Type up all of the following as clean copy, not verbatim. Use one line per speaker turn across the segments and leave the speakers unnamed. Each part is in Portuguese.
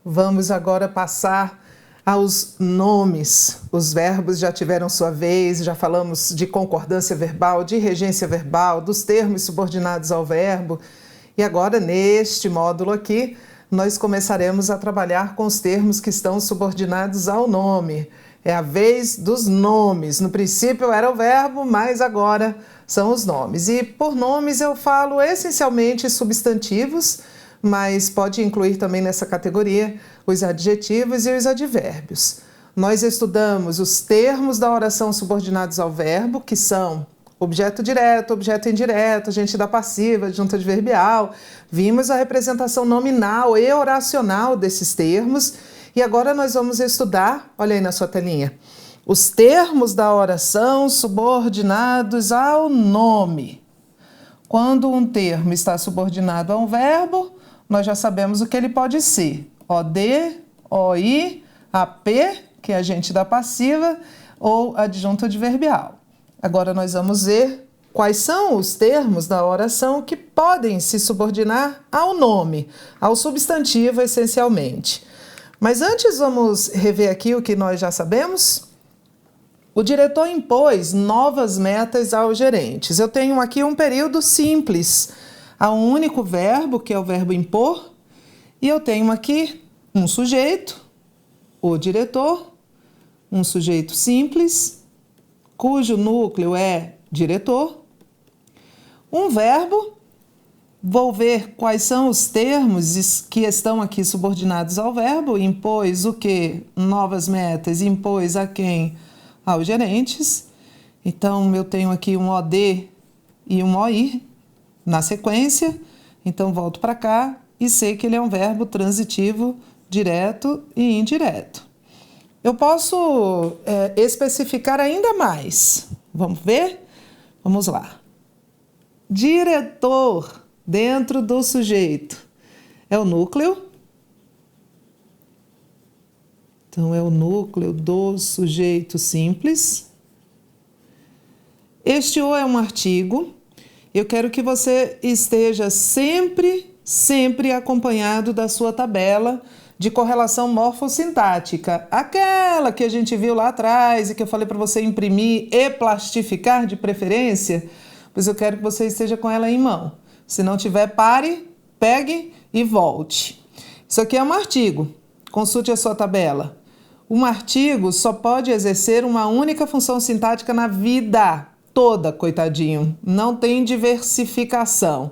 Vamos agora passar aos nomes. Os verbos já tiveram sua vez, já falamos de concordância verbal, de regência verbal, dos termos subordinados ao verbo. E agora, neste módulo aqui, nós começaremos a trabalhar com os termos que estão subordinados ao nome. É a vez dos nomes. No princípio era o verbo, mas agora são os nomes. E por nomes eu falo essencialmente substantivos, mas pode incluir também nessa categoria os adjetivos e os advérbios. Nós estudamos os termos da oração subordinados ao verbo, que são objeto direto, objeto indireto, agente da passiva, adjunto adverbial. Vimos a representação nominal e oracional desses termos. E agora nós vamos estudar, olha aí na sua telinha, os termos da oração subordinados ao nome. Quando um termo está subordinado a um verbo, nós já sabemos o que ele pode ser. OD, OI, AP, que é agente da passiva, ou adjunto adverbial. Agora nós vamos ver quais são os termos da oração que podem se subordinar ao nome, ao substantivo essencialmente. Mas antes vamos rever aqui o que nós já sabemos. O diretor impôs novas metas aos gerentes. Eu tenho aqui um período simples. Há um único verbo, que é o verbo impor, e eu tenho aqui um sujeito, o diretor, um sujeito simples, cujo núcleo é diretor, um verbo. Vou ver quais são os termos que estão aqui subordinados ao verbo. Impôs o quê? Novas metas. Impôs a quem? Aos gerentes. Então, eu tenho aqui um OD e um OI na sequência. Então, volto para cá e sei que ele é um verbo transitivo direto e indireto. Eu posso especificar ainda mais. Vamos ver? Vamos lá. Diretor dentro do sujeito é o núcleo. Então, é o núcleo do sujeito simples. Este o é um artigo. Eu quero que você esteja sempre acompanhado da sua tabela de correlação morfossintática. Aquela que a gente viu lá atrás e que eu falei para você imprimir e plastificar de preferência, pois eu quero que você esteja com ela em mão. Se não tiver, pare, pegue e volte. Isso aqui é um artigo. Consulte a sua tabela. Um artigo só pode exercer uma única função sintática na vida toda, coitadinho. Não tem diversificação.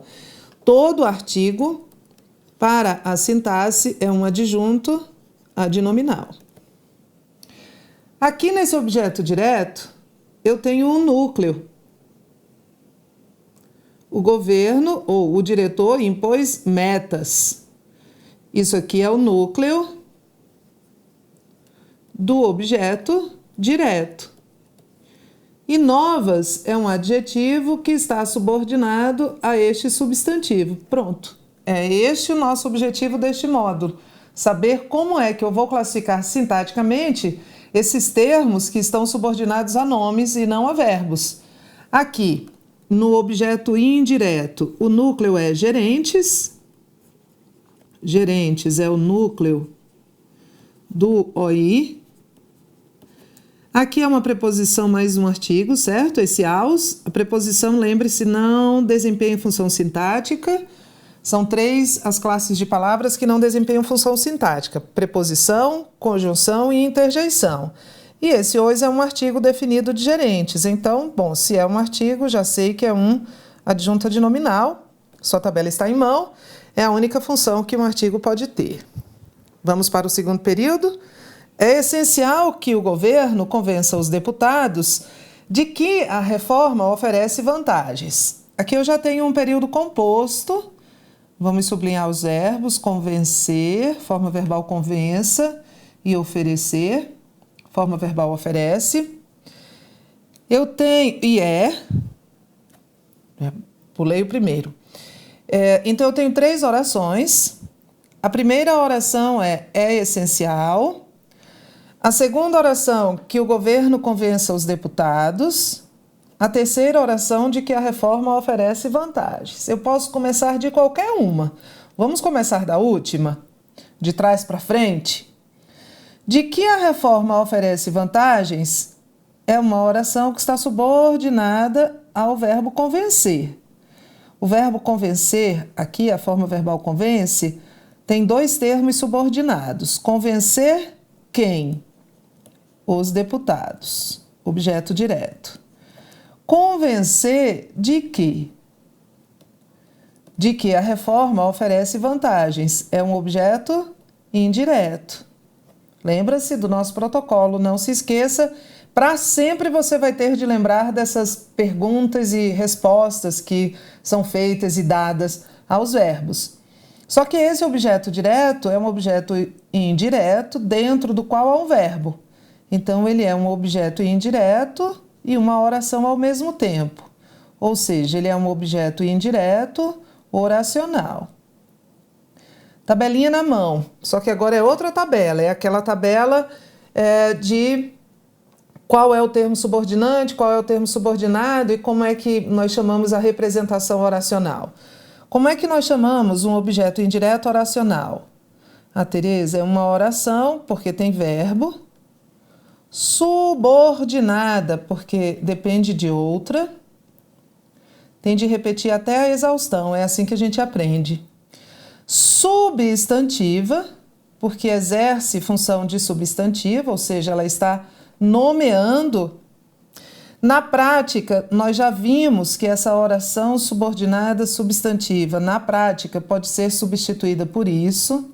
Todo artigo, para a sintaxe, é um adjunto adnominal. Aqui nesse objeto direto, eu tenho um núcleo. O governo ou o diretor impôs metas. Isso aqui é o núcleo do objeto direto. E novas é um adjetivo que está subordinado a este substantivo. Pronto. É este o nosso objetivo deste módulo. Saber como é que eu vou classificar sintaticamente esses termos que estão subordinados a nomes e não a verbos. Aqui, no objeto indireto, o núcleo é gerentes. Gerentes é o núcleo do OI. Aqui é uma preposição mais um artigo, certo? Esse aos. A preposição, lembre-se, não desempenha função sintática. São 3 as classes de palavras que não desempenham função sintática: preposição, conjunção e interjeição. E esse os é um artigo definido de gerentes. Então, bom, se é um artigo, já sei que é um adjunto adnominal. Sua tabela está em mão. É a única função que um artigo pode ter. Vamos para o segundo período. É essencial que o governo convença os deputados de que a reforma oferece vantagens. Aqui eu já tenho um período composto. Vamos sublinhar os verbos: convencer, forma verbal convença, e oferecer, forma verbal oferece. Eu tenho, pulei o primeiro. Então eu tenho 3 orações. A primeira oração é essencial. A segunda oração, que o governo convença os deputados. A terceira oração, de que a reforma oferece vantagens. Eu posso começar de qualquer uma. Vamos começar da última? de trás para frente. De que a reforma oferece vantagens é uma oração que está subordinada ao verbo convencer. O verbo convencer, aqui a forma verbal convence, tem dois termos subordinados. Convencer quem? Os deputados. Objeto direto. Convencer de quê? De que a reforma oferece vantagens. É um objeto indireto. Lembra-se do nosso protocolo, não se esqueça. Para sempre você vai ter de lembrar dessas perguntas e respostas que são feitas e dadas aos verbos. Só que esse objeto direto é um objeto indireto dentro do qual há um verbo. Então, ele é um objeto indireto e uma oração ao mesmo tempo. Ou seja, ele é um objeto indireto oracional. Tabelinha na mão, só que agora é outra tabela, é aquela tabela de qual é o termo subordinante, qual é o termo subordinado e como é que nós chamamos a representação oracional. Como é que nós chamamos um objeto indireto oracional? Tereza, é uma oração porque tem verbo, subordinada porque depende de outra, tem de repetir até a exaustão, é assim que a gente aprende. Substantiva, porque exerce função de substantivo, ou seja, ela está nomeando. Na prática, nós já vimos que essa oração subordinada substantiva, na prática, pode ser substituída por isso.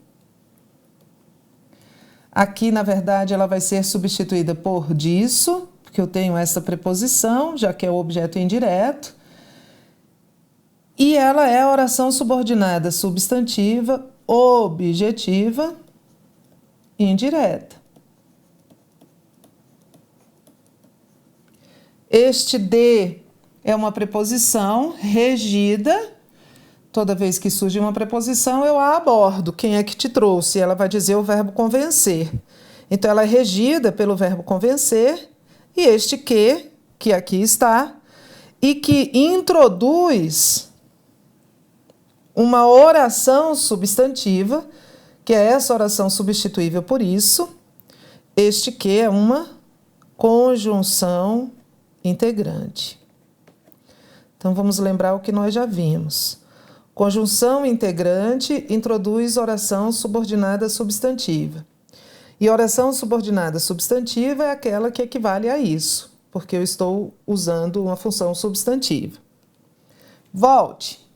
Aqui, na verdade, ela vai ser substituída por disso, porque eu tenho essa preposição, já que é o objeto indireto. E ela é a oração subordinada substantiva, objetiva e indireta. Este de é uma preposição regida. Toda vez que surge uma preposição, eu a abordo. Quem é que te trouxe? Ela vai dizer o verbo convencer. Então, ela é regida pelo verbo convencer e este que aqui está, e que introduz uma oração substantiva, que é essa oração substituível por isso. Este que é uma conjunção integrante. Então, vamos lembrar o que nós já vimos. Conjunção integrante introduz oração subordinada substantiva. E oração subordinada substantiva é aquela que equivale a isso, porque eu estou usando uma função substantiva. Volte.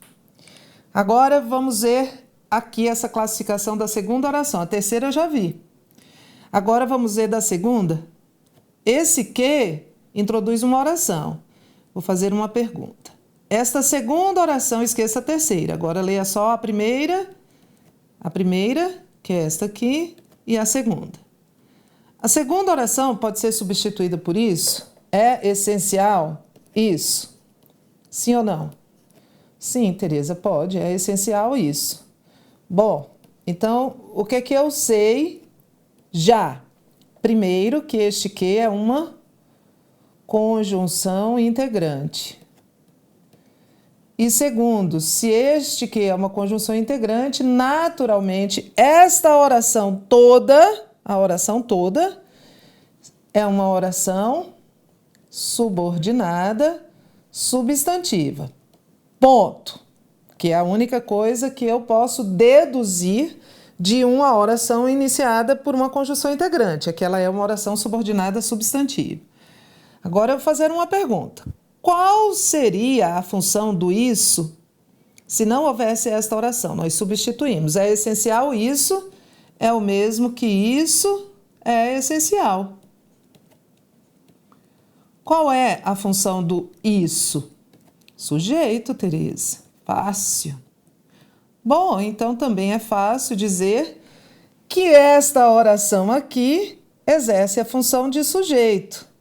Agora vamos ver aqui essa classificação da segunda oração. A terceira eu já vi. Agora vamos ver da segunda. Esse que introduz uma oração. Vou fazer uma pergunta. Esta segunda oração, esqueça a terceira. Agora leia só a primeira, que é esta aqui, e a segunda. A segunda oração pode ser substituída por isso? É essencial isso? Sim ou não? Sim, Tereza, pode. É essencial isso. Bom, então, o que é que eu sei já? Primeiro, que este que é uma conjunção integrante. E segundo, se este que é uma conjunção integrante, naturalmente, esta oração toda, a oração toda, é uma oração subordinada substantiva. Ponto. Que é a única coisa que eu posso deduzir de uma oração iniciada por uma conjunção integrante, é que ela é uma oração subordinada substantiva. Agora eu vou fazer uma pergunta. Qual seria a função do isso se não houvesse esta oração? Nós substituímos. É essencial isso, é o mesmo que isso é essencial. Qual é a função do isso? Sujeito, Tereza. Fácil. Bom, então também é fácil dizer que esta oração aqui exerce a função de sujeito.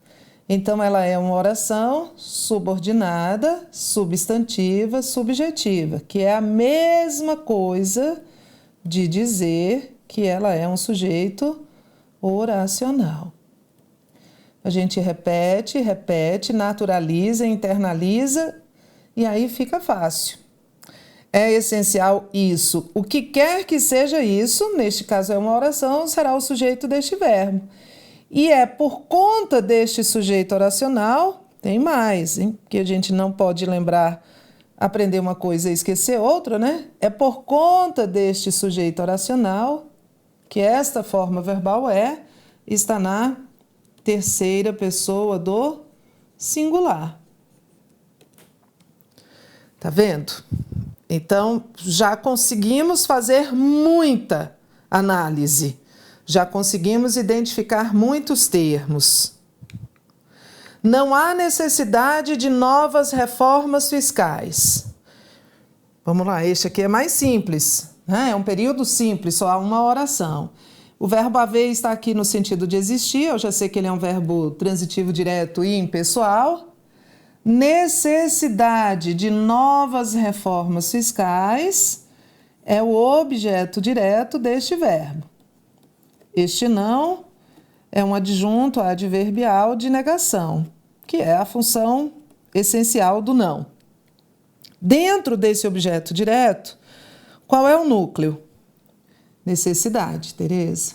Então, ela é uma oração subordinada, substantiva, subjetiva, que é a mesma coisa de dizer que ela é um sujeito oracional. A gente repete, naturaliza, internaliza e aí fica fácil. é essencial isso. O que quer que seja isso, neste caso é uma oração, será o sujeito deste verbo. E é por conta deste sujeito oracional, tem mais, hein? Que a gente não pode lembrar, aprender uma coisa e esquecer outra, né? É por conta deste sujeito oracional que esta forma verbal está na terceira pessoa do singular. Tá vendo? Então, já conseguimos fazer muita análise, já conseguimos identificar muitos termos. Não há necessidade de novas reformas fiscais. Vamos lá, este aqui é mais simples, né? É um período simples, só há uma oração. O verbo haver está aqui no sentido de existir, eu já sei que ele é um verbo transitivo direto e impessoal. Necessidade de novas reformas fiscais é o objeto direto deste verbo. Este não é um adjunto adverbial de negação, que é a função essencial do não. Dentro desse objeto direto, qual é o núcleo? Necessidade, Tereza.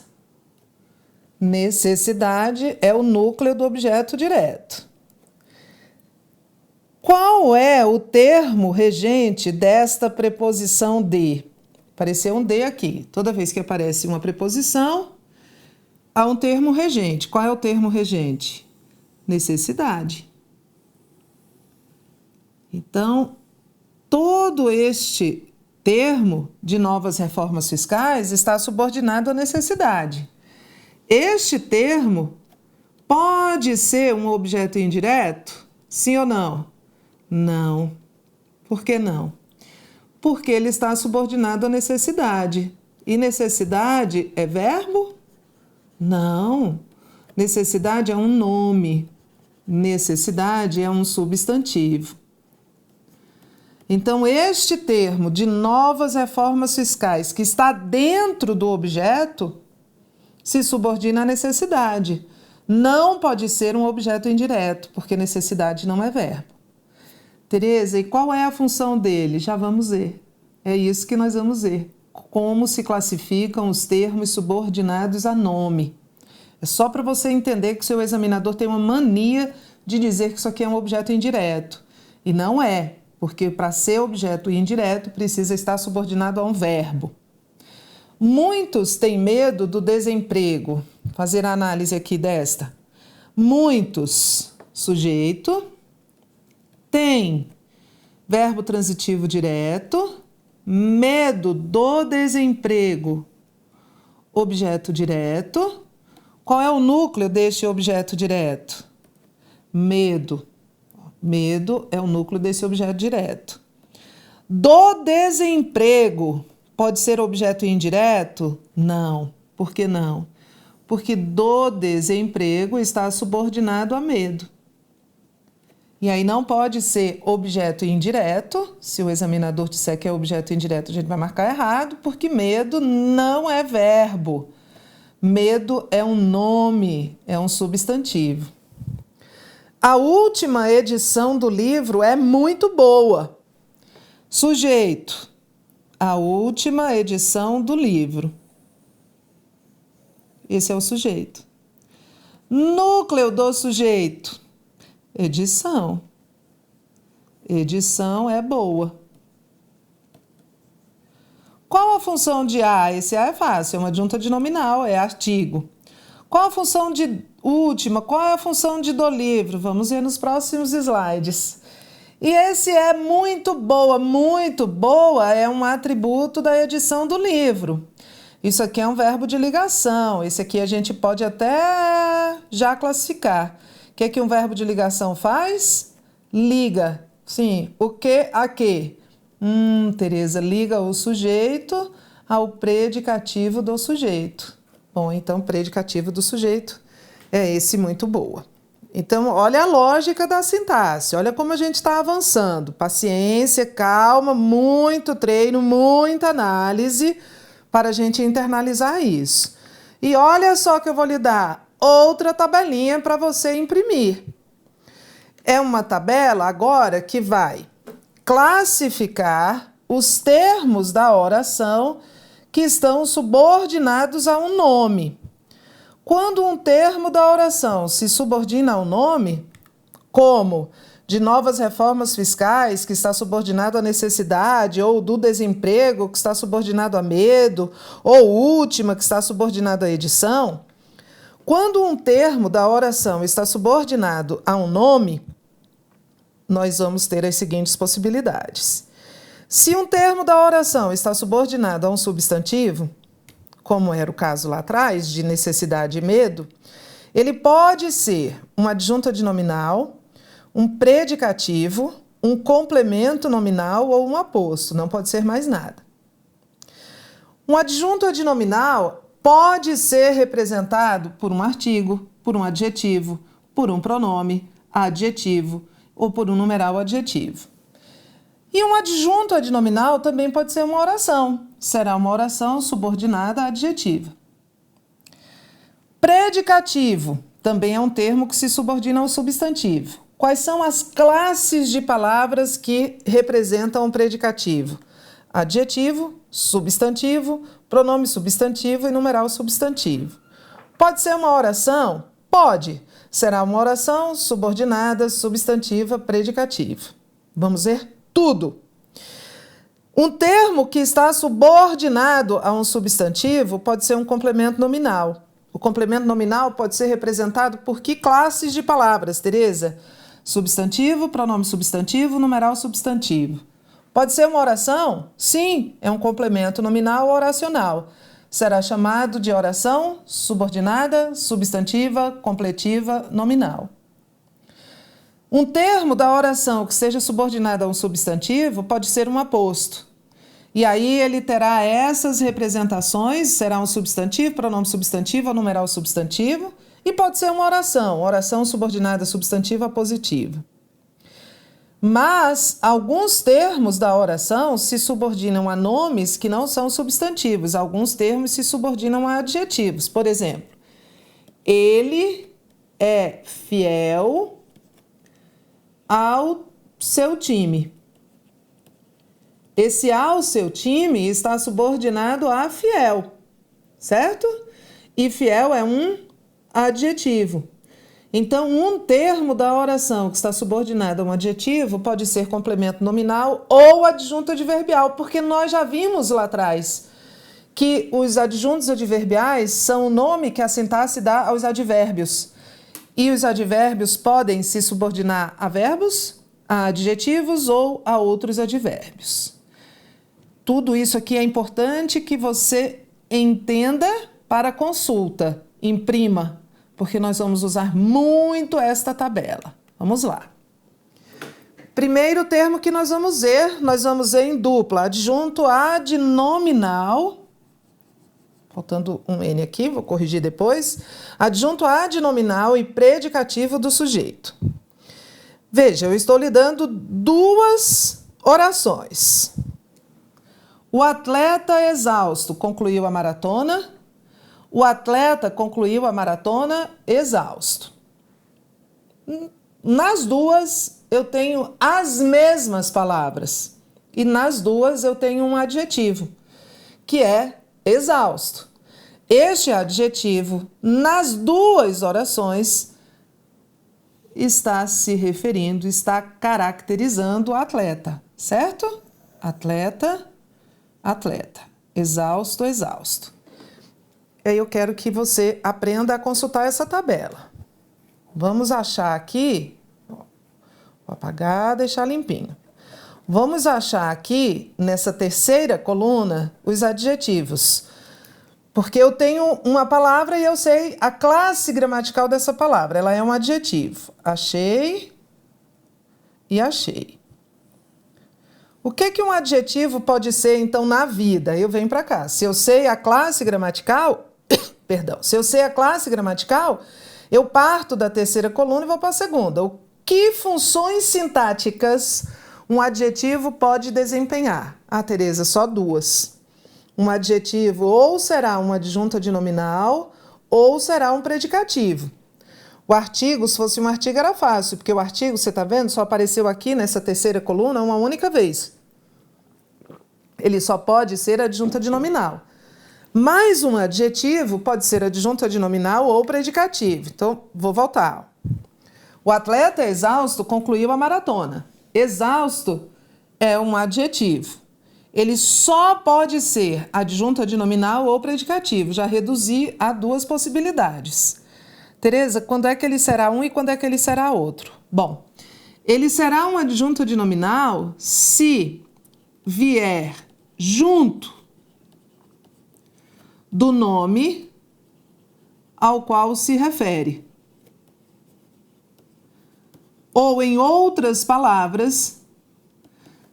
Necessidade é o núcleo do objeto direto. Qual é o termo regente desta preposição de? Apareceu um de aqui. Toda vez que aparece uma preposição, há um termo regente. Qual é o termo regente? Necessidade. Então, todo este termo de novas reformas fiscais está subordinado à necessidade. Este termo pode ser um objeto indireto? Sim ou não? Não. Por que não? Porque ele está subordinado à necessidade. E necessidade é verbo? Não. Necessidade é um nome. Necessidade é um substantivo. Então, este termo de novas reformas fiscais que está dentro do objeto se subordina à necessidade. Não pode ser um objeto indireto, porque necessidade não é verbo. Tereza, e qual é a função dele? Já vamos ver. É isso que nós vamos ver. Como se classificam os termos subordinados a nome. É só para você entender que o seu examinador tem uma mania de dizer que isso aqui é um objeto indireto. E não é, porque para ser objeto indireto precisa estar subordinado a um verbo. Muitos têm medo do desemprego. Vou fazer a análise aqui desta. Muitos, sujeito, tem verbo transitivo direto, medo do desemprego, objeto direto. Qual é o núcleo deste objeto direto? Medo. Medo é o núcleo desse objeto direto. Do desemprego pode ser objeto indireto? Não. Por que não? Porque do desemprego está subordinado a medo. E aí não pode ser objeto indireto. Se o examinador disser que é objeto indireto, a gente vai marcar errado, porque medo não é verbo. Medo é um nome, é um substantivo. A última edição do livro é muito boa. Sujeito. A última edição do livro. Esse é o sujeito. Núcleo do sujeito. Edição. Edição é boa. Qual a função de a? Esse a é fácil, é uma adjunta de nominal, é artigo. Qual a função de última? Qual é a função de do livro? Vamos ver nos próximos slides. E esse é muito boa é um atributo da edição do livro. Isso aqui é um verbo de ligação, esse aqui a gente pode até já classificar. O que é que um verbo de ligação faz? Liga. Sim, o que a que? Tereza, liga o sujeito ao predicativo do sujeito. Bom, então, predicativo do sujeito é esse muito boa. Então, olha a lógica da sintaxe, olha como a gente está avançando. Paciência, calma, muito treino, muita análise para a gente internalizar isso. E olha só que eu vou lhe dar outra tabelinha para você imprimir. É uma tabela agora que vai classificar os termos da oração que estão subordinados a um nome. Quando um termo da oração se subordina ao nome, como de novas reformas fiscais, que está subordinado à necessidade, ou do desemprego, que está subordinado a medo, ou última, que está subordinado à edição, quando um termo da oração está subordinado a um nome, nós vamos ter as seguintes possibilidades. Se um termo da oração está subordinado a um substantivo, como era o caso lá atrás, de necessidade e medo, ele pode ser uma adjunta de nominal, um predicativo, um complemento nominal ou um aposto, não pode ser mais nada. Um adjunto adnominal pode ser representado por um artigo, por um adjetivo, por um pronome adjetivo ou por um numeral adjetivo. E um adjunto adnominal também pode ser uma oração, será uma oração subordinada a adjetiva. Predicativo também é um termo que se subordina ao substantivo. Quais são as classes de palavras que representam um predicativo? Adjetivo, substantivo, pronome substantivo e numeral substantivo. Pode ser uma oração? Pode. Será uma oração subordinada, substantiva, predicativa. Vamos ver tudo. Um termo que está subordinado a um substantivo pode ser um complemento nominal. O complemento nominal pode ser representado por que classes de palavras, Tereza? Substantivo, pronome substantivo, numeral substantivo. Pode ser uma oração? Sim, é um complemento nominal ou oracional. Será chamado de oração subordinada, substantiva, completiva, nominal. Um termo da oração que seja subordinado a um substantivo pode ser um aposto. E aí ele terá essas representações, será um substantivo, pronome substantivo ou numeral substantivo, e pode ser uma oração subordinada substantiva a positiva. Mas alguns termos da oração se subordinam a nomes que não são substantivos, alguns termos se subordinam a adjetivos. Por exemplo, ele é fiel ao seu time. Esse ao seu time está subordinado a fiel, certo? E fiel é um adjetivo. Então, um termo da oração que está subordinado a um adjetivo pode ser complemento nominal ou adjunto adverbial, porque nós já vimos lá atrás que os adjuntos adverbiais são o nome que a sintaxe dá aos advérbios. E os advérbios podem se subordinar a verbos, a adjetivos ou a outros advérbios. Tudo isso aqui é importante que você entenda para consulta, imprima, porque nós vamos usar muito esta tabela. Vamos lá. Primeiro termo que nós vamos ver em dupla, adjunto adnominal, faltando um N aqui, vou corrigir depois, adjunto adnominal e predicativo do sujeito. Veja, eu estou lhe dando duas orações. O atleta exausto concluiu a maratona. O atleta concluiu a maratona exausto. Nas duas, eu tenho as mesmas palavras. E nas duas, eu tenho um adjetivo, que é exausto. Este adjetivo, nas duas orações, está se referindo, está caracterizando o atleta, certo? Atleta, atleta. Exausto, exausto. E aí eu quero que você aprenda a consultar essa tabela. Vamos achar aqui, vou apagar, deixar limpinho. Vamos achar aqui, nessa terceira coluna, os adjetivos. Porque eu tenho uma palavra e eu sei a classe gramatical dessa palavra. Ela é um adjetivo. Achei e achei. O que um adjetivo pode ser, então, na vida? Eu venho para cá. Se eu sei a classe gramatical, se eu sei a classe gramatical, eu parto da terceira coluna e vou para a segunda. O que funções sintáticas um adjetivo pode desempenhar? Ah, Tereza, só duas. Um adjetivo ou será um adjunto adnominal ou será um predicativo. O artigo, se fosse um artigo, era fácil, porque o artigo, você está vendo, só apareceu aqui nessa terceira coluna uma única vez. Ele só pode ser adjunto adnominal. Mas um adjetivo pode ser adjunto adnominal ou predicativo. Então, vou voltar. O atleta exausto concluiu a maratona. Exausto é um adjetivo. Ele só pode ser adjunto adnominal ou predicativo. Já reduzi a duas possibilidades. Tereza, quando é que ele será um e quando é que ele será outro? Bom, ele será um adjunto adnominal se vier junto do nome ao qual se refere. Ou, em outras palavras,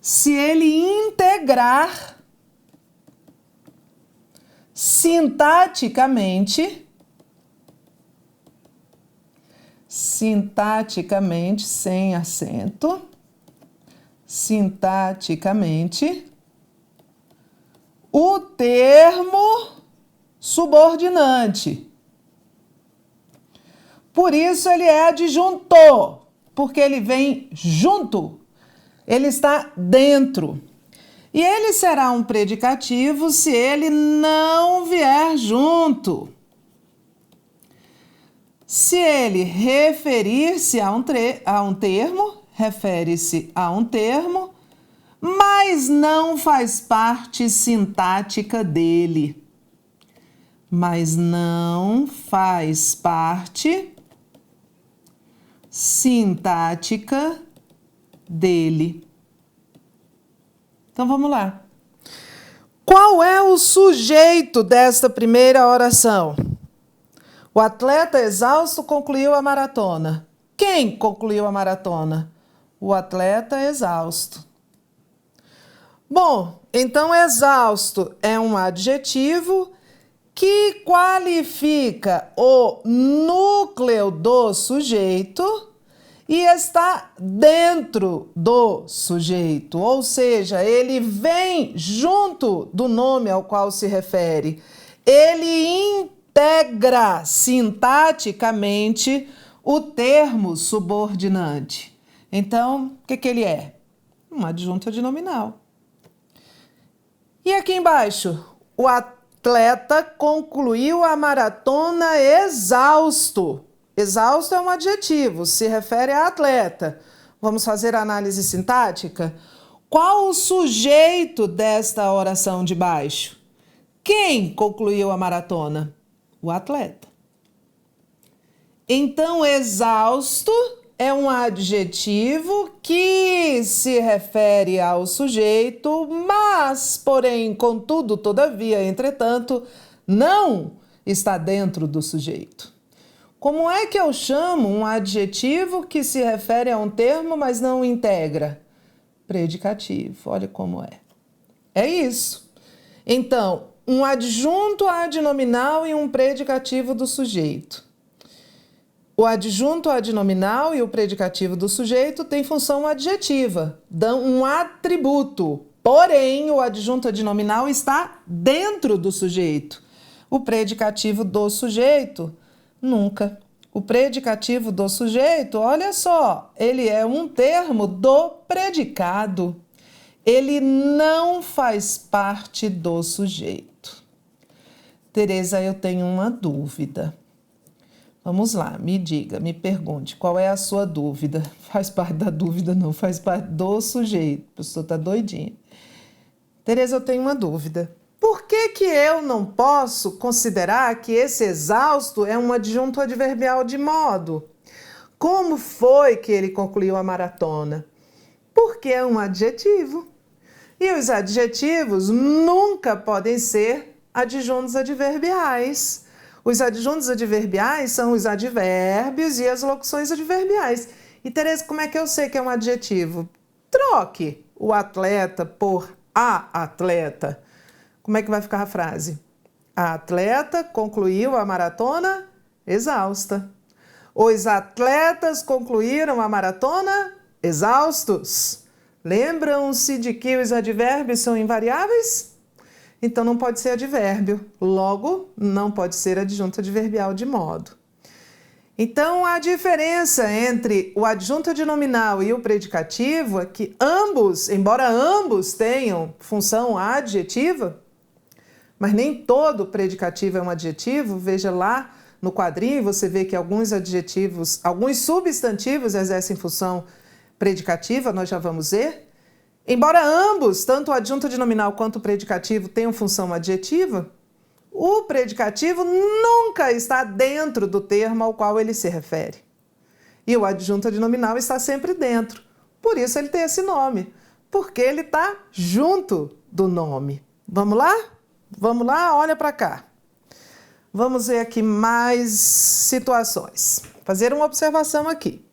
se ele integrar sintaticamente, sem acento, sintaticamente, o termo subordinante. Por isso ele é adjunto, porque ele vem junto, ele está dentro. E ele será um predicativo se ele não vier junto. Se ele referir-se a um termo, refere-se a um termo, mas não faz parte sintática dele. Mas não faz parte sintática dele. Então vamos lá. Qual é o sujeito desta primeira oração? O atleta exausto concluiu a maratona. Quem concluiu a maratona? O atleta exausto. Bom, então exausto é um adjetivo que qualifica o núcleo do sujeito e está dentro do sujeito, ou seja, ele vem junto do nome ao qual se refere. Ele integra sintaticamente o termo subordinante. Então, o que ele é? Um adjunto adnominal. E aqui embaixo, o atleta concluiu a maratona exausto. Exausto é um adjetivo, se refere a atleta. Vamos fazer a análise sintática? Qual o sujeito desta oração de baixo? Quem concluiu a maratona? O atleta. Então, exausto é um adjetivo que se refere ao sujeito, mas, porém, contudo, todavia, entretanto, não está dentro do sujeito. Como é que eu chamo um adjetivo que se refere a um termo, mas não integra? Predicativo, olha como é. É isso. Então, um adjunto adnominal e um predicativo do sujeito. O adjunto adnominal e o predicativo do sujeito têm função adjetiva, dão um atributo. Porém, o adjunto adnominal está dentro do sujeito. O predicativo do sujeito, nunca. O predicativo do sujeito, olha só, ele é um termo do predicado. Ele não faz parte do sujeito. Tereza, eu tenho uma dúvida. Vamos lá, me diga, me pergunte, qual é a sua dúvida? Faz parte da dúvida, não, faz parte do sujeito. A pessoa está doidinha. Tereza, eu tenho uma dúvida. Por que que eu não posso considerar que esse exausto é um adjunto adverbial de modo? Como foi que ele concluiu a maratona? Porque é um adjetivo. E os adjetivos nunca podem ser adjuntos adverbiais. Os adjuntos adverbiais são os advérbios e as locuções adverbiais. E, Tereza, como é que eu sei que é um adjetivo? Troque o atleta por a atleta. Como é que vai ficar a frase? A atleta concluiu a maratona exausta. Os atletas concluíram a maratona exaustos. Lembram-se de que os advérbios são invariáveis? Então não pode ser advérbio, logo não pode ser adjunto adverbial de modo. Então, a diferença entre o adjunto adnominal e o predicativo é que ambos, embora ambos tenham função adjetiva, mas nem todo predicativo é um adjetivo. Veja lá no quadrinho, você vê que alguns adjetivos, alguns substantivos exercem função predicativa, nós já vamos ver. Embora ambos, tanto o adjunto adnominal quanto o predicativo, tenham função adjetiva, o predicativo nunca está dentro do termo ao qual ele se refere. E o adjunto adnominal está sempre dentro. Por isso ele tem esse nome, porque ele está junto do nome. Vamos lá? Vamos lá, olha para cá. Vamos ver aqui mais situações. Fazer uma observação aqui.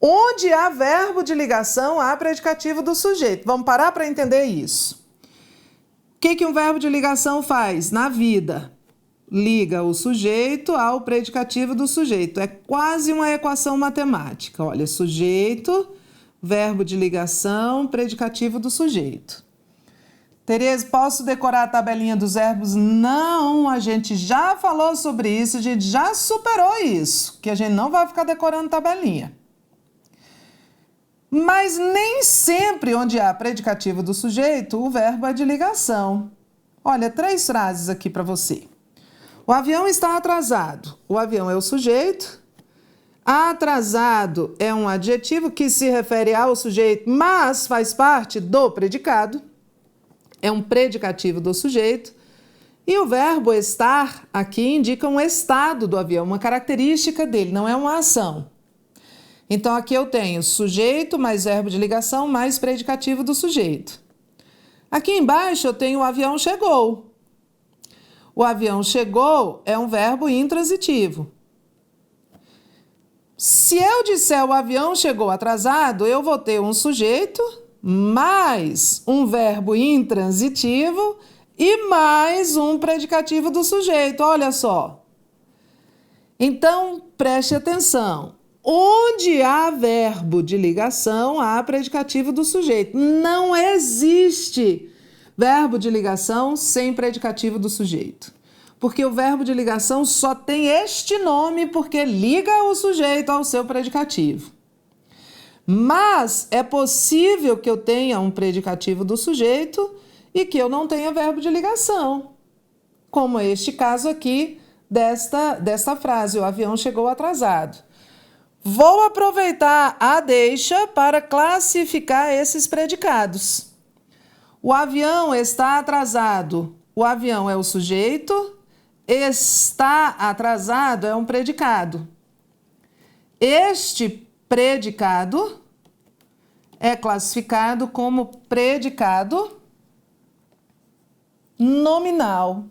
Onde há verbo de ligação, há predicativo do sujeito. Vamos parar para entender isso. O que um verbo de ligação faz na vida? Liga o sujeito ao predicativo do sujeito. É quase uma equação matemática. Olha, sujeito, verbo de ligação, predicativo do sujeito. Tereza, posso decorar a tabelinha dos verbos? Não, a gente já falou sobre isso, a gente já superou isso, que a gente não vai ficar decorando tabelinha. Mas nem sempre onde há predicativo do sujeito, o verbo é de ligação. Olha, 3 frases aqui para você. O avião está atrasado. O avião é o sujeito. Atrasado é um adjetivo que se refere ao sujeito, mas faz parte do predicado. É um predicativo do sujeito. E o verbo estar aqui indica um estado do avião, uma característica dele, não é uma ação. Então, aqui eu tenho sujeito mais verbo de ligação mais predicativo do sujeito. Aqui embaixo eu tenho o avião chegou. O avião chegou é um verbo intransitivo. Se eu disser o avião chegou atrasado, eu vou ter um sujeito mais um verbo intransitivo e mais um predicativo do sujeito. Olha só. Então, preste atenção. Onde há verbo de ligação, há predicativo do sujeito. Não existe verbo de ligação sem predicativo do sujeito. Porque o verbo de ligação só tem este nome porque liga o sujeito ao seu predicativo. Mas é possível que eu tenha um predicativo do sujeito e que eu não tenha verbo de ligação. Como este caso aqui desta frase, o avião chegou atrasado. Vou aproveitar a deixa para classificar esses predicados. O avião está atrasado. O avião é o sujeito. Está atrasado é um predicado. Este predicado é classificado como predicado nominal.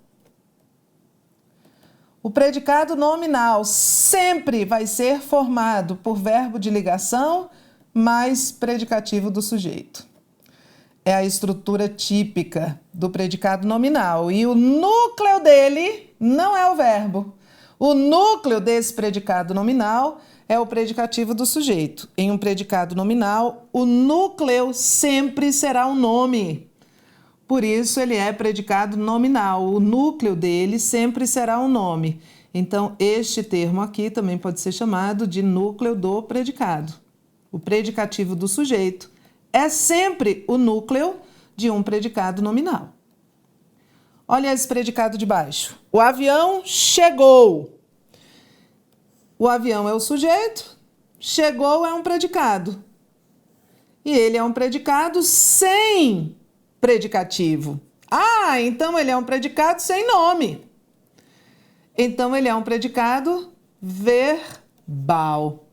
O predicado nominal sempre vai ser formado por verbo de ligação mais predicativo do sujeito. É a estrutura típica do predicado nominal e o núcleo dele não é o verbo. O núcleo desse predicado nominal é o predicativo do sujeito. Em um predicado nominal, o núcleo sempre será um nome. Por isso, ele é predicado nominal. O núcleo dele sempre será um nome. Então, este termo aqui também pode ser chamado de núcleo do predicado. O predicativo do sujeito é sempre o núcleo de um predicado nominal. Olha esse predicado de baixo. O avião chegou. O avião é o sujeito, chegou é um predicado. E ele é um predicado sem predicativo. Ah, então ele é um predicado sem nome. Então ele é um predicado verbal.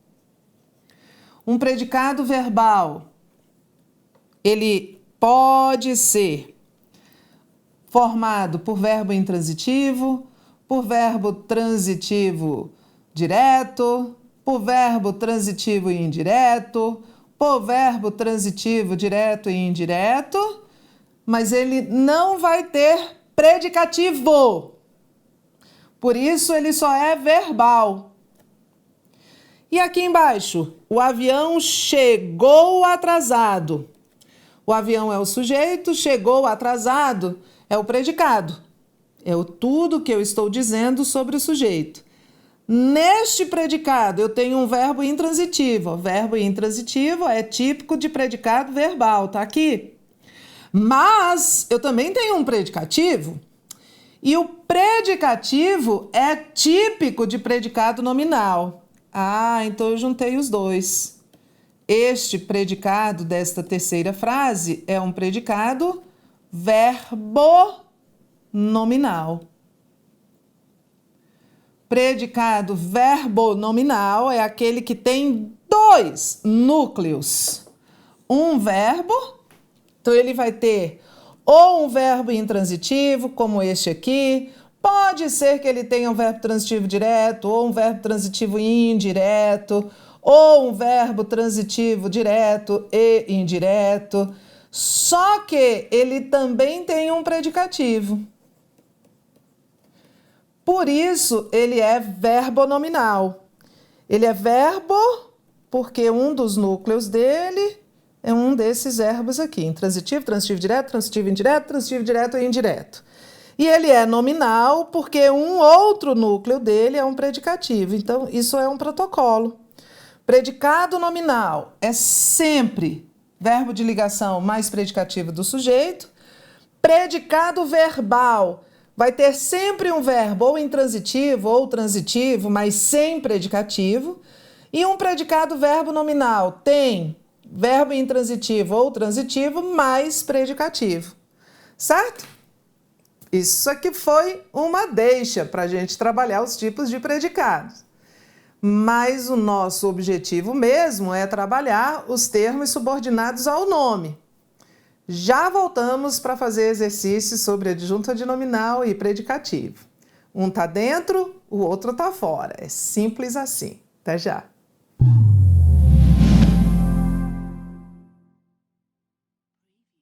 Um predicado verbal, ele pode ser formado por verbo intransitivo, por verbo transitivo direto, por verbo transitivo e indireto, por verbo transitivo direto e indireto, mas ele não vai ter predicativo. Por isso, ele só é verbal. E aqui embaixo, o avião chegou atrasado. O avião é o sujeito, chegou atrasado é o predicado. É tudo que eu estou dizendo sobre o sujeito. Neste predicado, eu tenho um verbo intransitivo. O verbo intransitivo é típico de predicado verbal, tá aqui. Mas eu também tenho um predicativo. E o predicativo é típico de predicado nominal. Ah, então eu juntei os dois. Este predicado desta terceira frase é um predicado verbo nominal. Predicado verbo nominal é aquele que tem dois núcleos. Um verbo, então ele vai ter ou um verbo intransitivo, como este aqui. Pode ser que ele tenha um verbo transitivo direto, ou um verbo transitivo indireto, ou um verbo transitivo direto e indireto. Só que ele também tem um predicativo. Por isso, ele é verbo nominal. Ele é verbo porque um dos núcleos dele é um desses verbos aqui. Intransitivo, transitivo direto, transitivo indireto, transitivo direto e indireto. E ele é nominal porque um outro núcleo dele é um predicativo. Então, isso é um protocolo. Predicado nominal é sempre verbo de ligação mais predicativo do sujeito. Predicado verbal vai ter sempre um verbo ou intransitivo ou transitivo, mas sem predicativo. E um predicado verbo nominal tem verbo intransitivo ou transitivo mais predicativo. Certo? Isso aqui foi uma deixa para a gente trabalhar os tipos de predicados. Mas o nosso objetivo mesmo é trabalhar os termos subordinados ao nome. Já voltamos para fazer exercícios sobre adjunto adnominal e predicativo. Um está dentro, o outro está fora. É simples assim. Até já!